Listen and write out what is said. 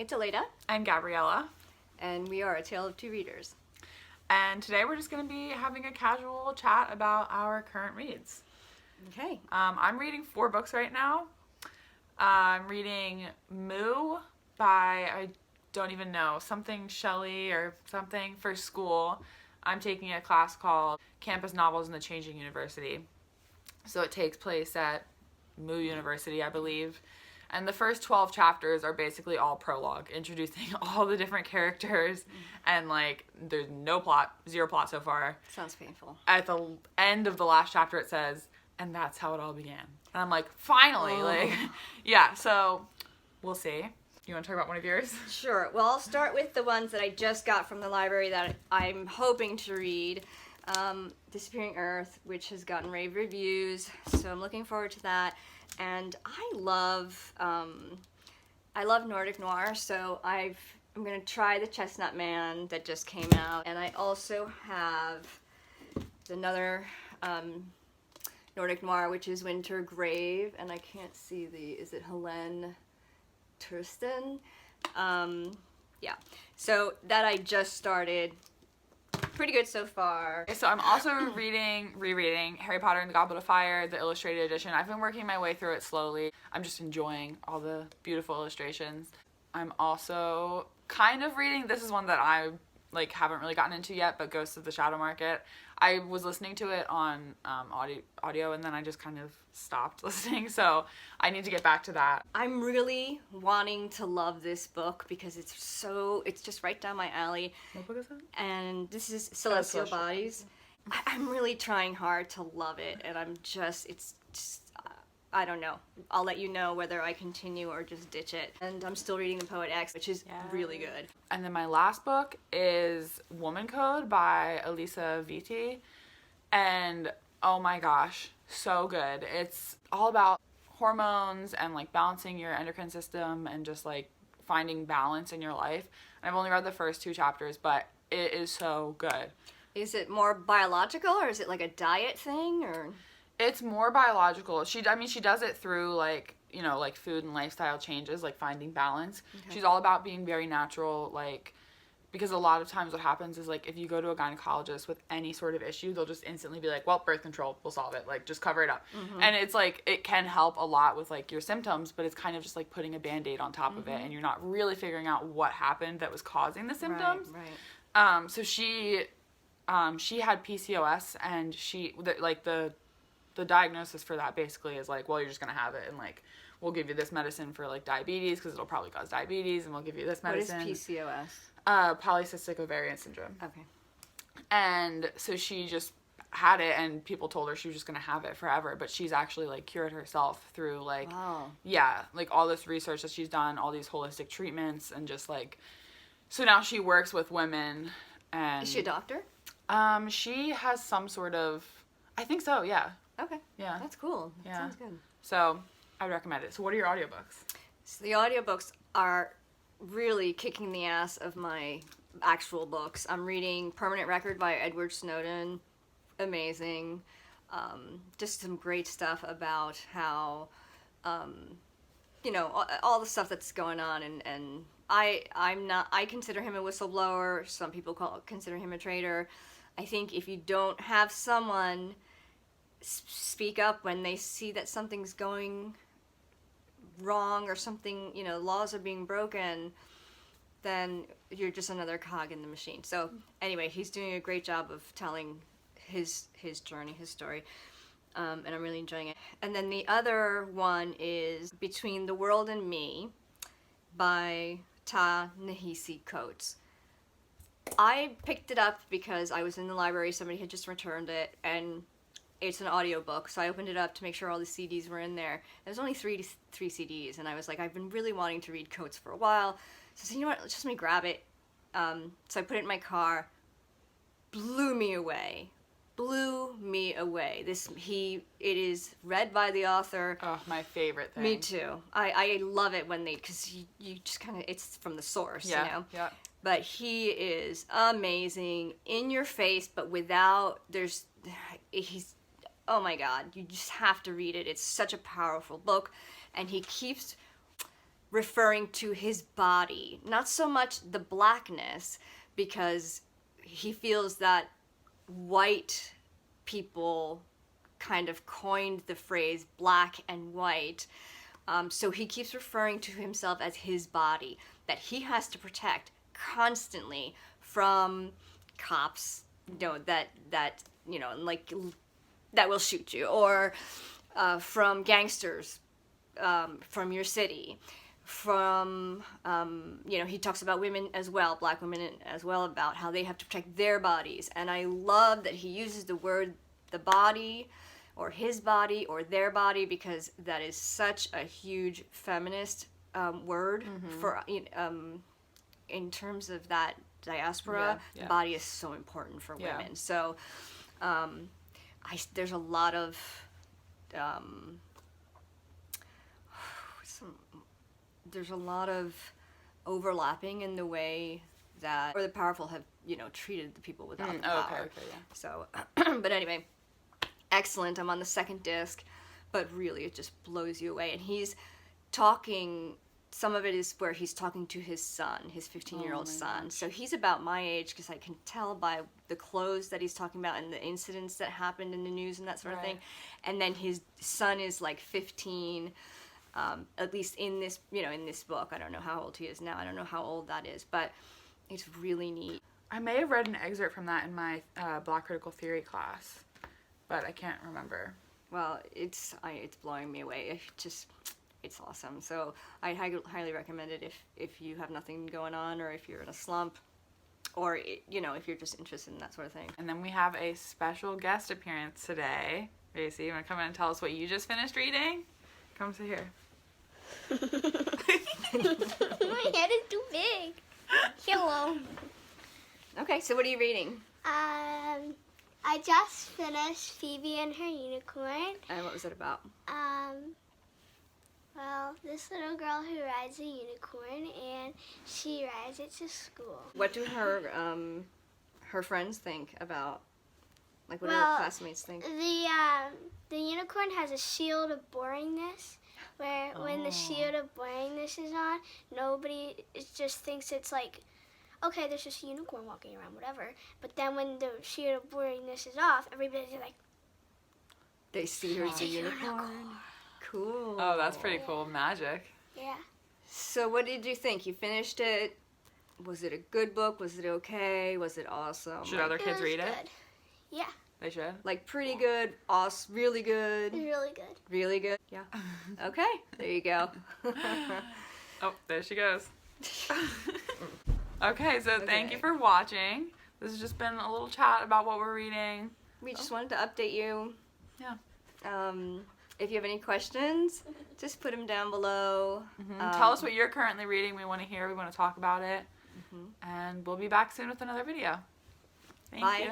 It's Aleda, I'm Gabriella, and we are A Tale of Two Readers. and today we're just going to be having a casual chat about our current reads. Okay. I'm reading 4 books right now. I'm reading Moo by, I don't even know, something Shelley or something for school. I'm taking a class called Campus Novels in the Changing University. So it takes place at Moo University, I believe. And the first 12 chapters are basically all prologue, introducing all the different characters, and like there's no plot, 0 plot so far. Sounds painful. At the end of the last chapter it says, and that's how it all began. And I'm like, finally, yeah, so we'll see. You want to talk about one of yours? Sure. Well, I'll start with the ones that I just got from the library that I'm hoping to read. Disappearing Earth, which has gotten rave reviews, so I'm looking forward to that. And I love Nordic noir, so I'm gonna try The Chestnut Man that just came out, and I also have another Nordic noir, which is Winter Grave, and I can't see is it Helene Tursten? Yeah, so that I just started. Pretty good so far. So I'm also rereading Harry Potter and the Goblet of Fire, the illustrated edition. I've been working my way through it slowly. I'm just enjoying all the beautiful illustrations. I'm also kind of reading, this is one that I haven't really gotten into yet, but Ghosts of the Shadow Market. I was listening to it on audio and then I just kind of stopped listening, so I need to get back to that. I'm really wanting to love this book because it's just right down my alley. What book is that? And this is Celestial Bodies. I'm really trying hard to love it, and it's just, I don't know. I'll let you know whether I continue or just ditch it. And I'm still reading The Poet X, which is really good. And then my last book is Woman Code by Elisa Vitti. And oh my gosh, so good. It's all about hormones and balancing your endocrine system and just finding balance in your life. And I've only read the first 2 chapters, but it is so good. Is it more biological, or is it like a diet thing, or? It's more biological. She does it through food and lifestyle changes, finding balance. Okay. She's all about being very natural, because a lot of times what happens is if you go to a gynecologist with any sort of issue, they'll just instantly be like, well, birth control, we'll solve it. Just cover it up. Mm-hmm. And it's it can help a lot with your symptoms, but it's kind of just putting a Band-Aid on top of it, and you're not really figuring out what happened that was causing the symptoms. Right. So she had PCOS, and the diagnosis for that basically is well, you're just gonna have it, and we'll give you this medicine for diabetes because it'll probably cause diabetes, and we'll give you this medicine. What is PCOS? Polycystic ovarian syndrome. Okay. And so she just had it, and people told her she was just gonna have it forever, but she's actually cured herself through wow. All this research that she's done, all these holistic treatments, and just so now she works with women. And is she a doctor? She has some sort of, I think so, yeah. Okay. Yeah. That's cool. That sounds good. So I would recommend it. So what are your audiobooks? So the audiobooks are really kicking the ass of my actual books. I'm reading Permanent Record by Edward Snowden. Amazing. Just some great stuff about how, all the stuff that's going on, and I consider him a whistleblower. Some people consider him a traitor. I think if you don't have someone speak up when they see that something's going wrong or something, laws are being broken, then you're just another cog in the machine. So anyway, he's doing a great job of telling his journey, his story, and I'm really enjoying it. And then the other one is Between the World and Me by Ta-Nehisi Coates. I picked it up because I was in the library, somebody had just returned it, and it's an audiobook, so I opened it up to make sure all the CDs were in there. There's only three CDs, and I was I've been really wanting to read Coates for a while, so I said, you know what, just let me grab it. So I put it in my car. Blew me away. It is read by the author. Oh, my favorite thing. Me too. I love it when because you just kind of, it's from the source, Yeah. But he is amazing, in your face, but without, he's, oh my God, you just have to read it. It's such a powerful book, and he keeps referring to his body, not so much the blackness, because he feels that white people kind of coined the phrase black and white. So he keeps referring to himself as his body, that he has to protect constantly from cops, that like that will shoot you, or from gangsters, from your city, from he talks about women as well, black women as well, about how they have to protect their bodies. And I love that he uses the word the body, or his body, or their body, because that is such a huge feminist word for in terms of that diaspora. The body is so important for women. So there's a lot of there's a lot of overlapping in the way that, or the powerful have, treated the people without the power. Okay, yeah. So, but anyway, excellent. I'm on the second disc, but really it just blows you away. And he's talking, some of it is where he's talking to his son, his 15-year-old son. So he's about my age, because I can tell by the clothes that he's talking about and the incidents that happened in the news and that sort of thing. And then his son is like 15, at least in this, in this book. I don't know how old he is now. I don't know how old that is, but it's really neat. I may have read an excerpt from that in my Black Critical Theory class, but I can't remember. Well, it's blowing me away. It's awesome. So I highly recommend it if you have nothing going on, or if you're in a slump, or if you're just interested in that sort of thing. And then we have a special guest appearance today. Gracie, you want to come in and tell us what you just finished reading? Come sit here. My head is too big. Hello. Okay, so what are you reading? I just finished Phoebe and Her Unicorn. And what was it about? Well, this little girl who rides a unicorn, and she rides it to school. What do her friends think about, like, what do her Well, classmates think? The unicorn has a shield of boringness, where when the shield of boringness is on, nobody just thinks it's like, okay, there's just a unicorn walking around, whatever. But then when the shield of boringness is off, everybody's like, They see her as a unicorn. Cool. Oh, that's pretty cool. Magic. yeah. So what did you think? You finished it. Was it a good book? Was it okay? Was it awesome? Should other kids was read it? good. Yeah, They should. Like pretty good, awesome, really good, it was really good. really good. Yeah. Okay, there you go. Oh, there she goes. Okay, so thank you for watching. This has just been a little chat about what we're reading. We just wanted to update you. Yeah. If you have any questions, just put them down below. Tell us what you're currently reading. We want to hear. We want to talk about it. And we'll be back soon with another video. Thank Bye. you.